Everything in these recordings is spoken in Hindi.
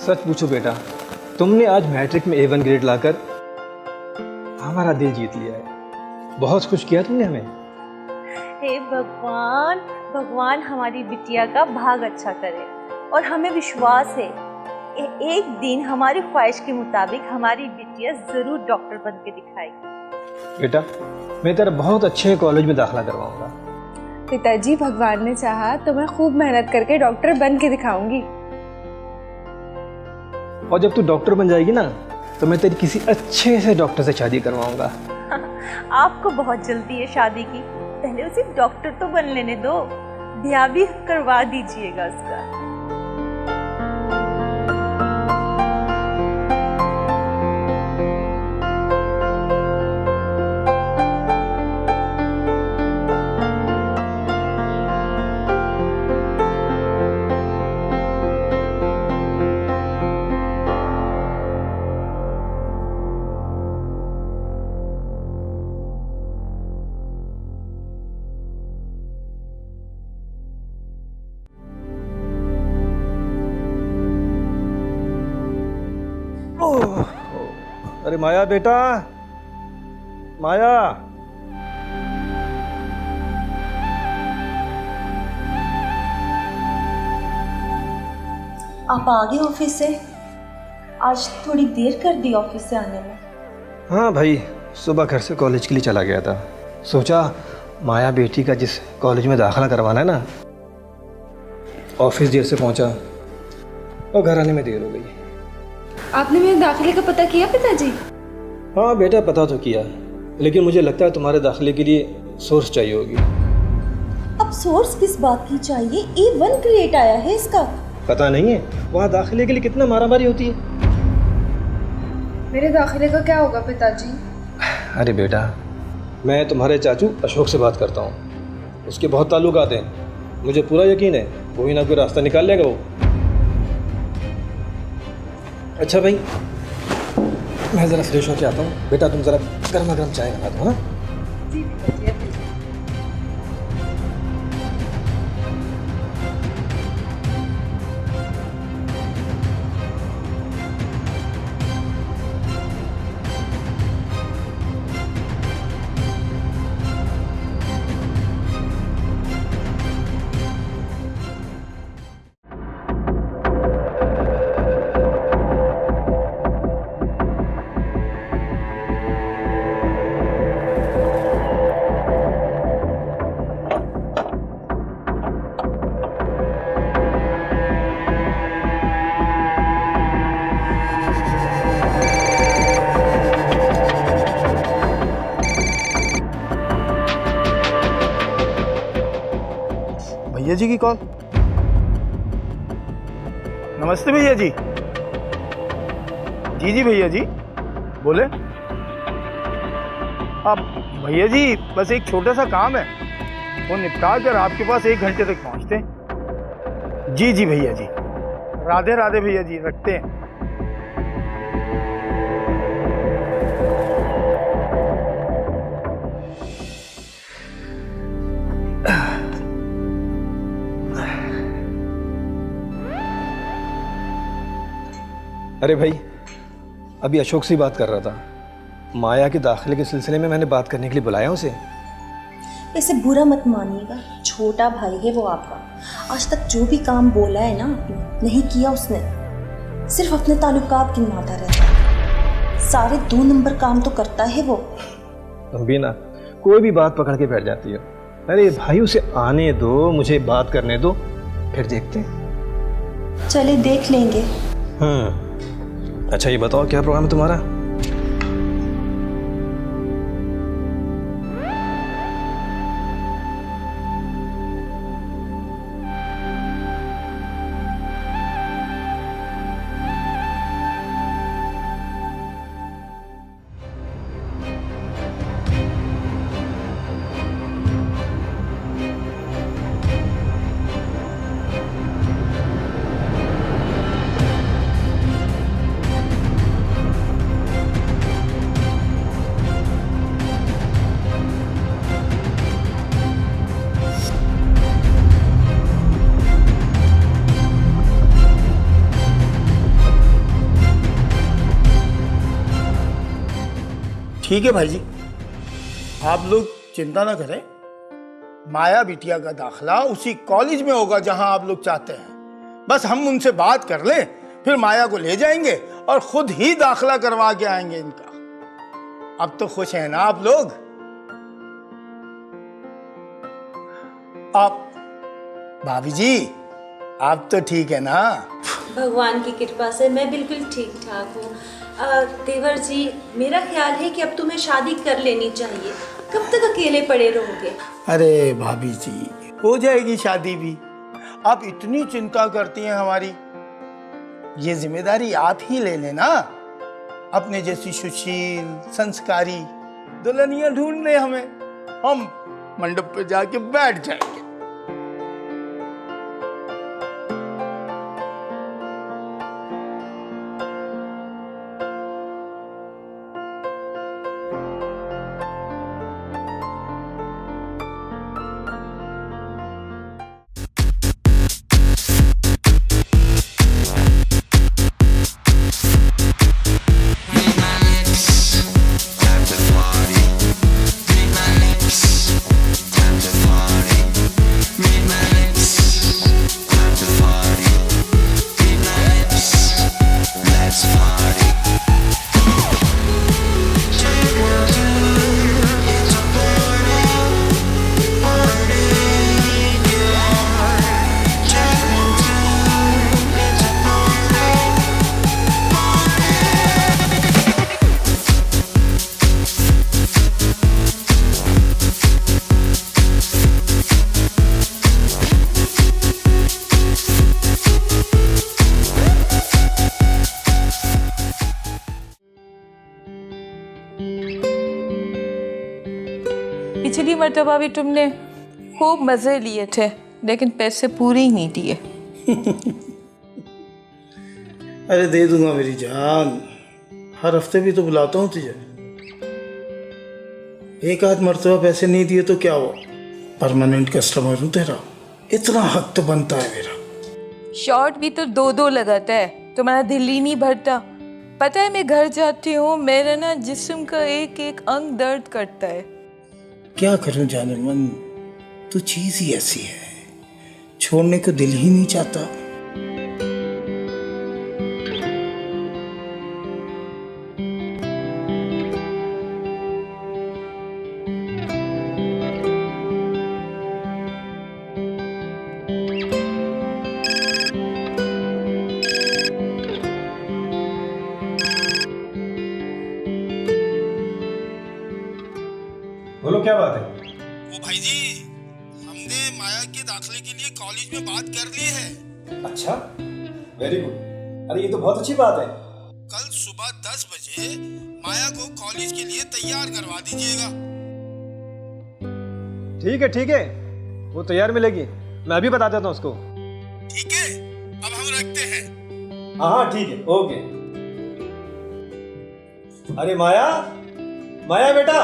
सच पूछो बेटा, तुमने आज मैट्रिक में A1 ग्रेड लाकर हमारा दिल जीत लिया है। बहुत खुश किया तुमने हमें। हे भगवान, भगवान हमारी बिटिया का भाग अच्छा करे और हमें विश्वास है एक दिन हमारी ख्वाहिश के मुताबिक हमारी बिटिया जरूर डॉक्टर बन के दिखाएगी। बेटा, मैं तेरा बहुत अच्छे कॉलेज में दाखिला करवाऊंगा। पिताजी, भगवान ने चाहा तो मैं खूब मेहनत करके डॉक्टर बन के दिखाऊंगी। और जब तू डॉक्टर बन जाएगी ना, तो मैं तेरी किसी अच्छे से डॉक्टर से शादी करवाऊंगा। आपको बहुत जल्दी है शादी की, पहले उसे डॉक्टर तो बन लेने दो, ब्याह भी करवा दीजिएगा उसका। अरे माया बेटा, माया। आप आ गए ऑफिस से? आज थोड़ी देर कर दी ऑफिस से आने में। हाँ भाई, सुबह घर से कॉलेज के लिए चला गया था। सोचा माया बेटी का जिस कॉलेज में दाखिला करवाना है ना, ऑफिस देर से पहुंचा और घर आने में देर हो गई। आपने मेरे दाखिले का पता किया पिताजी? हाँ बेटा, पता तो किया, लेकिन मुझे लगता है तुम्हारे दाखिले के लिए सोर्स चाहिए होगी। अब सोर्स किस बात की चाहिए? A1 ग्रेड आया है इसका। पता नहीं है वहाँ दाखिले के लिए कितना मारामारी होती है। मेरे दाखिले का क्या होगा पिताजी? अरे बेटा, मैं तुम्हारे चाचू अशोक से बात करता हूँ, उसके बहुत ताल्लुकात हैं। मुझे पूरा यकीन है कोई ना कोई रास्ता निकाल लेगा वो। अच्छा भाई, मैं ज़रा फ्रेश होके आता हूँ। बेटा तुम ज़रा गर्मा गर्म चाय बना दो। हाँ जी पिताजी, अब भेजिए। भैया जी की कॉल। नमस्ते भैया जी। जी जी भैया जी बोले। अब भैया जी बस एक छोटा सा काम है, वो निपटा कर आपके पास 1 घंटे तक पहुंचते हैं। जी जी भैया जी, राधे राधे भैया जी, रखते हैं। अरे भाई, अभी अशोक से ही बात कर रहा था। माया के दाखिले के सिलसिले में मैंने बात करने के लिए बुलाया उसे। इसे बुरा मत मानिएगा, छोटा भाई है वो आपका। आज तक जो भी काम बोला है ना आपने, नहीं किया उसने। सिर्फ अपने ताल्लुकात गिनवाता रहता है, सारे 2 नंबर काम तो करता है वो। तुम भी ना कोई भी बात पकड़ के बैठ जाती हो। अरे भाई, उसे आने दो, मुझे बात करने दो, फिर देखते हैं। चले देख लेंगे। अच्छा ये बताओ, क्या प्रोग्राम है तुम्हारा? ठीक है भाई जी, आप लोग चिंता ना करें। माया बिटिया का दाखिला उसी कॉलेज में होगा जहां आप लोग चाहते हैं। बस हम उनसे बात कर लें, फिर माया को ले जाएंगे और खुद ही दाखिला करवा के आएंगे इनका। अब तो खुश हैं ना आप लोग? आप भाभी जी, आप तो ठीक है ना? भगवान की कृपा से मैं बिल्कुल ठीक ठाक हूँ। देवर जी, मेरा ख्याल है कि अब तुम्हें शादी कर लेनी चाहिए। कब तक अकेले पड़े रहोगे? अरे भाभी जी, हो जाएगी शादी भी। आप इतनी चिंता करती हैं हमारी, ये जिम्मेदारी आप ही ले लेना। अपने जैसी सुशील संस्कारी दुल्हनिया ढूंढ ले हमें, हम मंडप पे जाके बैठ जाएंगे। पिछली मर्तबा भी तुमने खूब मज़े लिए थे, लेकिन पैसे पूरे ही नहीं दिए। अरे दे दूंगा मेरी जान, हर हफ्ते भी तो बुलाता हूँ तुझे। एक आध मर्तबा पैसे नहीं दिए तो क्या हुआ, परमानेंट कस्टमर हूँ तेरा, इतना हक तो बनता है मेरा। शॉर्ट भी तो 2-2 लगाता है, तुम्हारा दिल ही नहीं भरता। पता है मैं घर जाती हूँ, मेरा ना जिस्म का एक एक अंग दर्द करता है। क्या करूं जाने मन, तू चीज ही ऐसी है, छोड़ने को दिल ही नहीं चाहता। बोलो क्या बात है? वो भाई जी, हमने माया के दाखिले के लिए कॉलेज में बात कर ली है। अच्छा, वेरी गुड। अरे ये तो बहुत अच्छी बात है। कल सुबह 10 बजे माया को कॉलेज के लिए तैयार करवा दीजिएगा। ठीक है, वो तैयार मिलेगी, मैं अभी बता देता हूँ उसको। ठीक है, अब हम रखते हैं। हाँ ठीक है, ओके। अरे माया बेटा।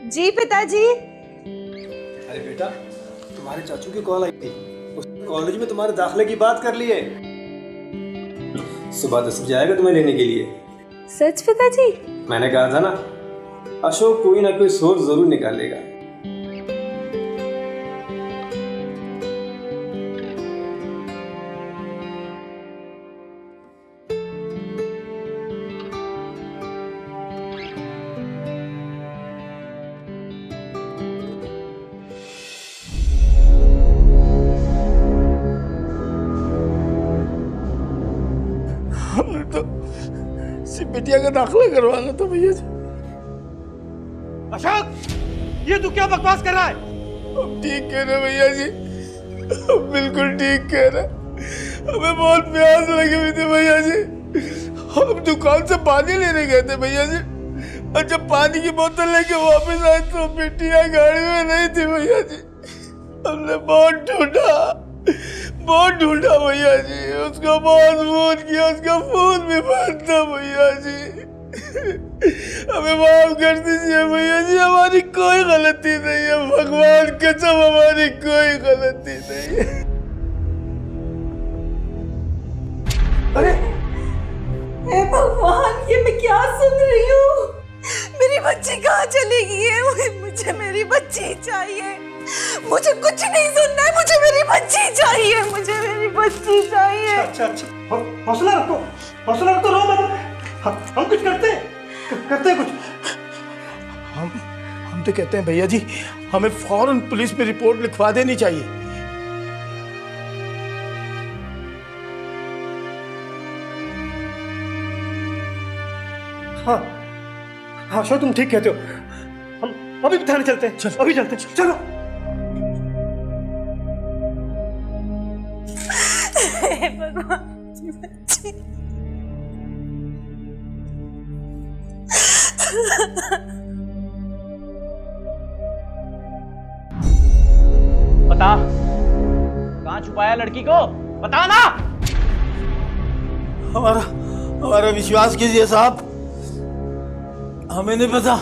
जी पिताजी। अरे बेटा, तुम्हारे चाचू की कॉल आई थी, उसने कॉलेज में तुम्हारे दाखिले की बात कर ली है। सुबह 10 बजे आएगा तुम्हें लेने के लिए। सच पिताजी? मैंने कहा था ना, अशोक कोई ना कोई सोर्स जरूर निकालेगा। बिटिया का दाखिला करवाना था भैया जी। अशोक, ये तू क्या बकवास कर रहा है? हम ठीक कह रहे भैया जी, बिल्कुल ठीक कह रहे। हमें बहुत प्यास लगी हुई थी भैया जी, हम दुकान से पानी लेने गए थे भैया जी, और जब पानी की बोतल लेके वापस आए तो बिटिया गाड़ी में नहीं थी भैया जी। हमने बहुत ढूंढा भैया जी, उसको बहुत फोन किया, उसका फोन भी बंद था भैया जी। हमें माफ कर दीजिए भैया जी, हमारी कोई गलती नहीं है, भगवान कसम हमारी कोई गलती नहीं है। अरे हे भगवान, ये मैं क्या सुन रही हूँ? बच्ची कहाँ चली गई है? मुझे मेरी बच्ची चाहिए, मुझे कुछ नहीं सुनना है, मुझे मेरी बच्ची चाहिए, मुझे मेरी बच्ची चाहिए। अच्छा हौसला रखो, रो मत। हम कुछ करते हैं कुछ। हम तो कहते हैं भैया जी, हमें फौरन पुलिस में रिपोर्ट लिखवा देनी चाहिए। हाँ शो, तुम ठीक कहते हो। हम अभी थाने चलते हैं। चलो अभी चलते हैं, चलो। हे भगवान की बच्ची। बता, कहाँ छुपाया लड़की को? बता ना। हमारा विश्वास कीजिए साहब, हमें नहीं पता।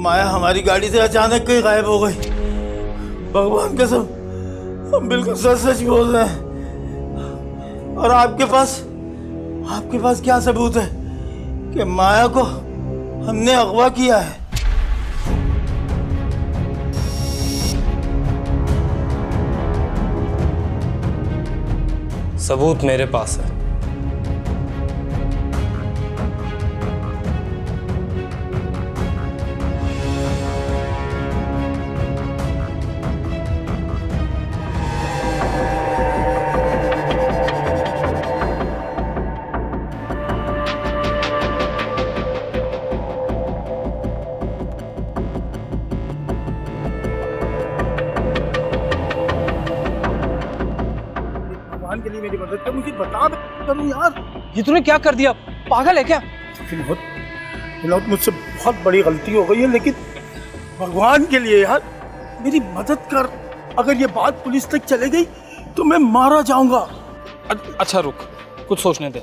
माया हमारी गाड़ी से अचानक कहीं गायब हो गई। भगवान कसम, हम बिल्कुल सच बोल रहे हैं। और आपके पास क्या सबूत है कि माया को हमने अगवा किया है? सबूत मेरे पास है। भगवान के लिए मेरी मदद कर, मुझे बता दे करूं यार। ये तूने क्या कर दिया? पागल है क्या? विनोद, मुझसे बहुत बड़ी गलती हो गई है, लेकिन भगवान के लिए यार मेरी मदद कर। अगर ये बात पुलिस तक चले गई तो मैं मारा जाऊंगा। अच्छा रुक, कुछ सोचने दे।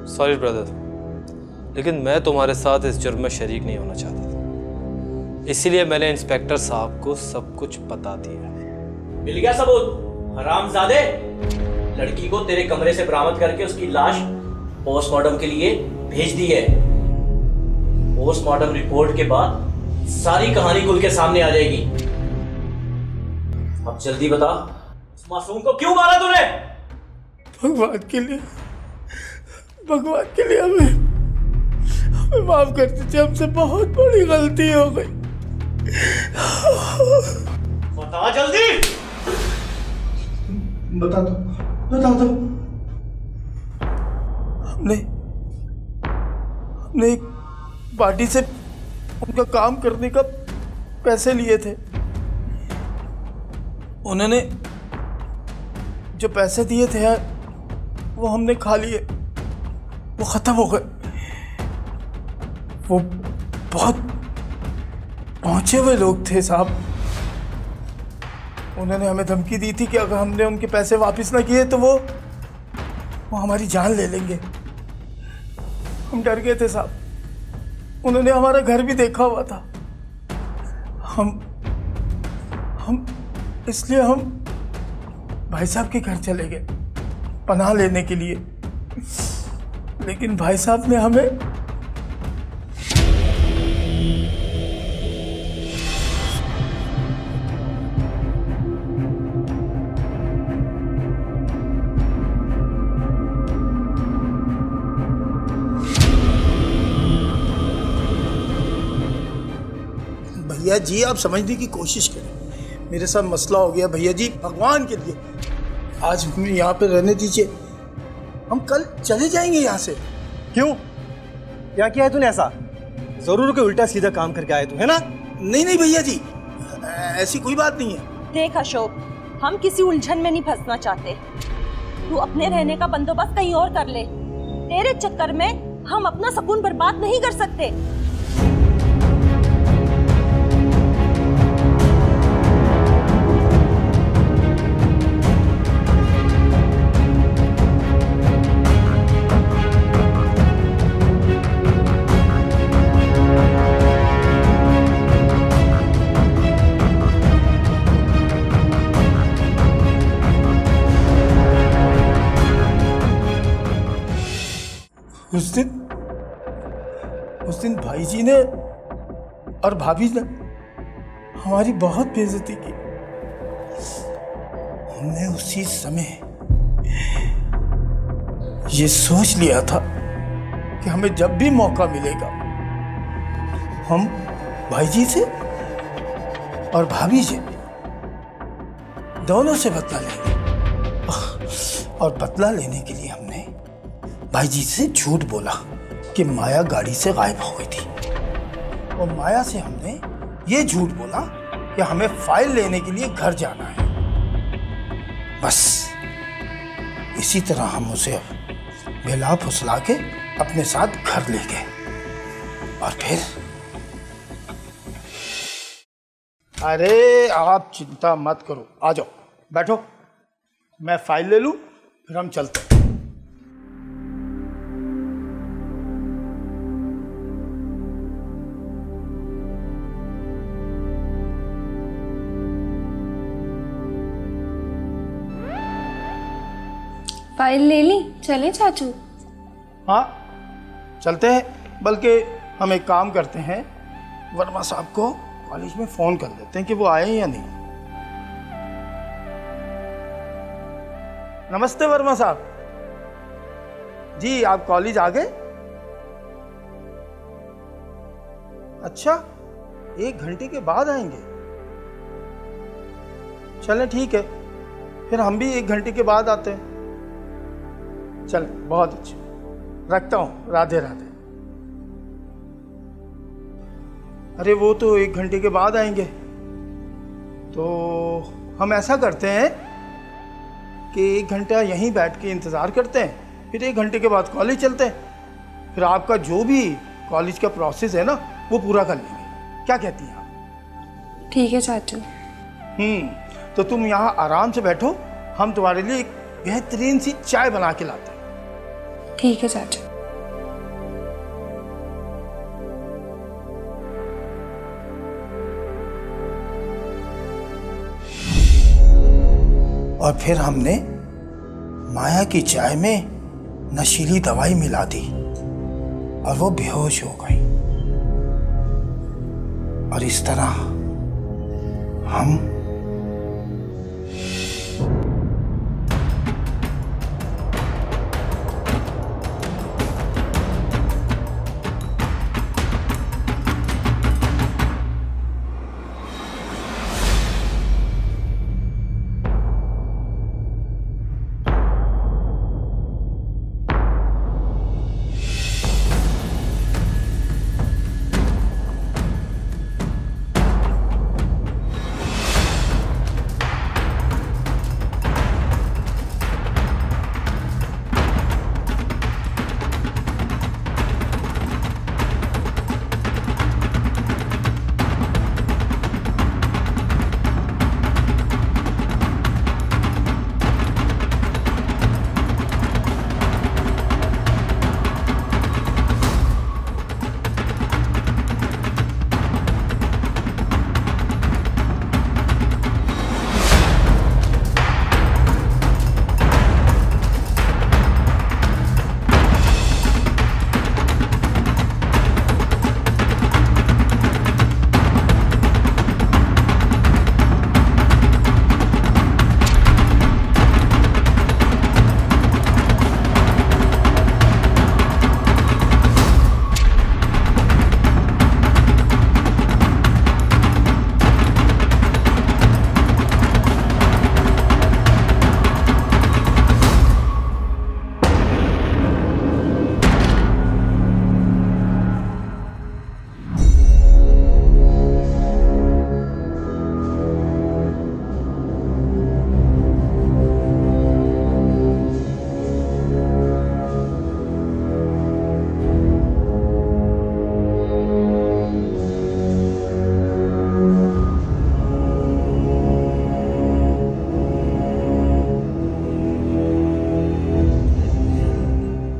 सॉरी ब्रदर, लेकिन मैं तुम्हारे साथ इस जुर्म में शरीक नहीं होना चाहता, इसीलिए मैंने इंस्पेक्टर साहब को सब कुछ बता दिया। मिल गया सबूत? हरामजादे, लड़की को तेरे कमरे से बरामद करके उसकी लाश पोस्टमार्टम के लिए भेज दी है। पोस्टमार्टम रिपोर्ट के बाद सारी कहानी खुल के सामने आ जाएगी। अब जल्दी बता, इस मासूम को क्यों मारा तूने? भगवान के लिए हमें माफ कर दीजिए, हमसे बहुत बड़ी गलती हो गई। बता जल्दी। बता दो। हमने एक पार्टी से उनका काम करने का पैसे लिए थे। उन्होंने जो पैसे दिए थे यार, वो हमने खा लिए, वो खत्म हो गए। वो बहुत पहुंचे हुए लोग थे साहब। उन्होंने हमें धमकी दी थी कि अगर हमने उनके पैसे वापस ना किए तो वो हमारी जान ले लेंगे। हम डर गए थे साहब। उन्होंने हमारा घर भी देखा हुआ था। हम इसलिए हम भाई साहब के घर चले गए पनाह लेने के लिए, लेकिन भाई साहब ने हमें भैया जी, आप समझने की कोशिश करें। मेरे साथ मसला हो गया भैया जी, भगवान के लिए आज हमें यहाँ पे रहने दीजिए। हम कल चले जाएंगे यहाँ से। क्यों? क्या किया है तूने ऐसा? जरूर कोई उल्टा सीधा काम करके आए तू, है ना? नहीं भैया जी, ऐसी कोई बात नहीं है। देख अशोक, हम किसी उलझन में नहीं फंसना चाहते। तू अपने रहने का बंदोबस्त कहीं और कर ले। तेरे चक्कर में हम अपना सुकून बर्बाद नहीं कर सकते। उस दिन भाई जी ने और भाभी ने हमारी बहुत बेइज्जती की। हमने उसी समय ये सोच लिया था कि हमें जब भी मौका मिलेगा हम भाई जी से और भाभी से दोनों से बदला लेंगे। और बदला लेने के लिए हमने भाई जी से झूठ बोला कि माया गाड़ी से गायब हो गई थी, और माया से हमने ये झूठ बोला कि हमें फाइल लेने के लिए घर जाना है। बस इसी तरह हम उसे बेला फुसला के अपने साथ घर ले गए। और फिर अरे आप चिंता मत करो, आ जाओ बैठो, मैं फाइल ले लूं फिर हम चलते हैं। फाइल ले ली, चले चाचू? हाँ चलते हैं, बल्कि हम एक काम करते हैं, वर्मा साहब को कॉलेज में फ़ोन कर देते हैं कि वो आए या नहीं। नमस्ते वर्मा साहब जी, आप कॉलेज आ गए? अच्छा, 1 घंटे के बाद आएंगे? चलें ठीक है, फिर हम भी 1 घंटे के बाद आते हैं। चल बहुत अच्छे, रखता हूँ, राधे राधे। अरे वो तो 1 घंटे के बाद आएंगे, तो हम ऐसा करते हैं कि 1 घंटा यहीं बैठ के इंतज़ार करते हैं, फिर 1 घंटे के बाद कॉलेज चलते हैं, फिर आपका जो भी कॉलेज का प्रोसेस है ना वो पूरा कर लेंगे। क्या कहती हैं आप? ठीक है चाचू। तो तुम यहाँ आराम से बैठो, हम तुम्हारे लिए एक बेहतरीन सी चाय बना के लाते हैं। ठीक है चाचू। और फिर हमने माया की चाय में नशीली दवाई मिला दी और वो बेहोश हो गई। और इस तरह हम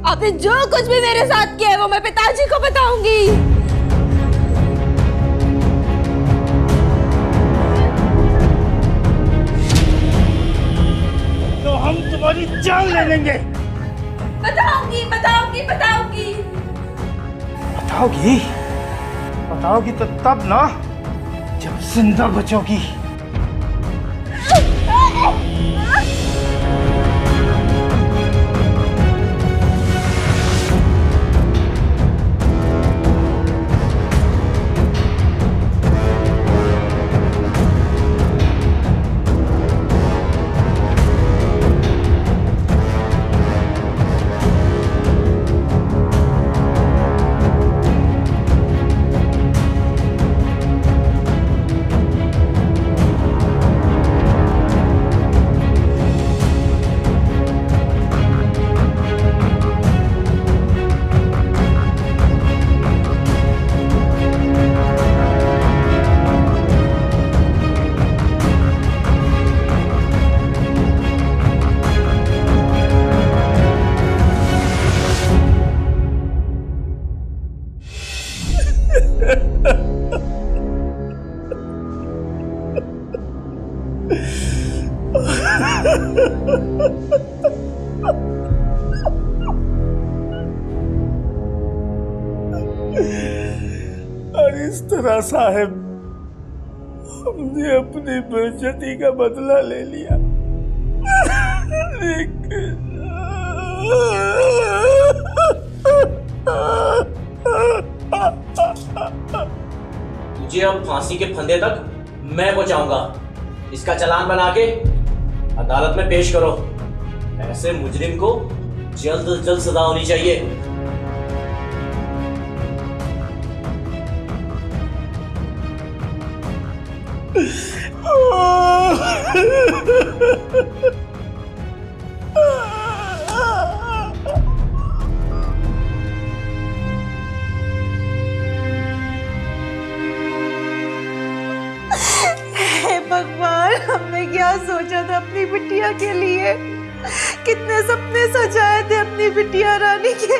आपने जो कुछ भी मेरे साथ किया है वो मैं पिताजी को बताऊंगी। तो हम तुम्हारी जान ले लेंगे। बताऊंगी बताऊंगी बताऊंगी। बताओगी तो तब ना जब जिंदा बचोगी। और इस तरह साहब हमने अपनी बेइज्जती का बदला ले लिया। तुझे अब फांसी के फंदे तक मैं पहुंचाऊंगा। इसका चालान बना के अदालत में पेश करो। ऐसे मुजरिम को जल्द से जल्द सजा होनी चाहिए। हे भगवान, हमने क्या सोचा था अपनी बिटिया के लिए। कितने सपने सजाए थे अपनी बिटिया रानी के।